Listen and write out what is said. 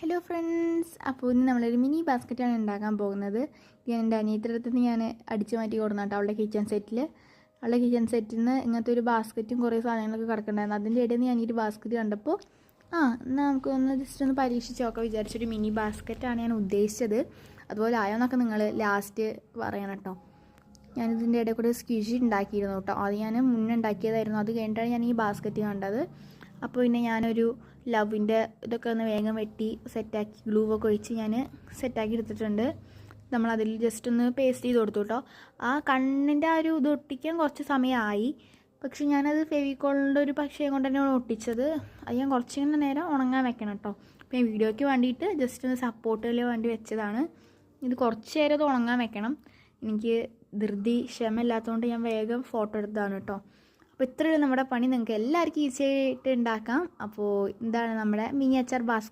Hello friends, അപ്പോൾ ഇന്ന് നമ്മളൊരു മിനി ബാസ്ക്കറ്റാണ് ഉണ്ടാക്കാൻ പോകുന്നത്. ഞാൻ എൻ്റെ അനിയത്തിയുടെ അടുത്ത് നിന്ന് ഞാൻ അടിച്ചു മാറ്റി കൊടുക്കണം കേട്ടോ. അവളുടെ കിച്ചൺ സെറ്റിൽ നിന്ന് ഇങ്ങനത്തെ ഒരു ബാസ്ക്കറ്റും കുറേ സാധനങ്ങളൊക്കെ കിടക്കണ്ടായിരുന്നു. അതിൻ്റെ ഇടയിൽ നിന്ന് ഞാനൊരു ബാസ്ക്കറ്റ് കണ്ടപ്പോൾ എന്നാൽ നമുക്കൊന്ന് ജസ്റ്റ് ഒന്ന് പരീക്ഷിച്ച് നോക്കാം വിചാരിച്ചൊരു മിനി ബാസ്ക്കറ്റാണ് ഞാൻ ഉദ്ദേശിച്ചത്. അതുപോലെ ആയോന്നൊക്കെ നിങ്ങൾ ലാസ്റ്റ് പറയണം കേട്ടോ. ഞാനിതിൻ്റെ ഇടയിൽ കൂടെ സ്ക്വിഷി ഉണ്ടാക്കിയിരുന്നു കേട്ടോ. അത് ഞാൻ മുന്നേ ഉണ്ടാക്കിയതായിരുന്നു. അത് കഴിഞ്ഞിട്ടാണ് ഞാൻ ഈ ബാസ്ക്കറ്റ് കണ്ടത്. അപ്പോൾ പിന്നെ ഞാനൊരു ലവിൻ്റെ ഇതൊക്കെ ഒന്ന് വേഗം വെട്ടി സെറ്റാക്കി ഗ്ലൂ ഒക്കെ ഒഴിച്ച് ഞാൻ സെറ്റാക്കി എടുത്തിട്ടുണ്ട്. നമ്മളതിൽ ജസ്റ്റ് ഒന്ന് പേസ്റ്റ് ചെയ്ത് കൊടുത്തു കേട്ടോ. ആ കണ്ണിൻ്റെ ആ ഒരു ഇത് ഒട്ടിക്കാൻ കുറച്ച് സമയമായി. പക്ഷെ ഞാനത് ഫെവിക്കോളിൻ്റെ ഒരു പക്ഷേ കൊണ്ട് തന്നെയാണ് ഒട്ടിച്ചത്. അത് ഞാൻ കുറച്ചിങ്ങനെ നേരം ഉണങ്ങാൻ വെക്കണം കേട്ടോ. അപ്പോൾ ഞാൻ വീഡിയോയ്ക്ക് വേണ്ടിയിട്ട് ജസ്റ്റ് ഒന്ന് സപ്പോർട്ടിൽ വേണ്ടി വെച്ചതാണ്. ഇത് കുറച്ച് നേരം അത് ഉണങ്ങാൻ വെക്കണം. എനിക്ക് ധൃതി ക്ഷമയില്ലാത്തതുകൊണ്ട് ഞാൻ വേഗം ഫോട്ടോ എടുത്തതാണ് കേട്ടോ. അപ്പോൾ ഇത്രയുള്ള നമ്മുടെ പണി നിങ്ങൾക്ക് എല്ലാവർക്കും ഈസി ആയിട്ട് ഉണ്ടാക്കാം. അപ്പോൾ ഇതാണ് നമ്മുടെ മിനിയേച്ചർ ബാസ്ക്കറ്റ്.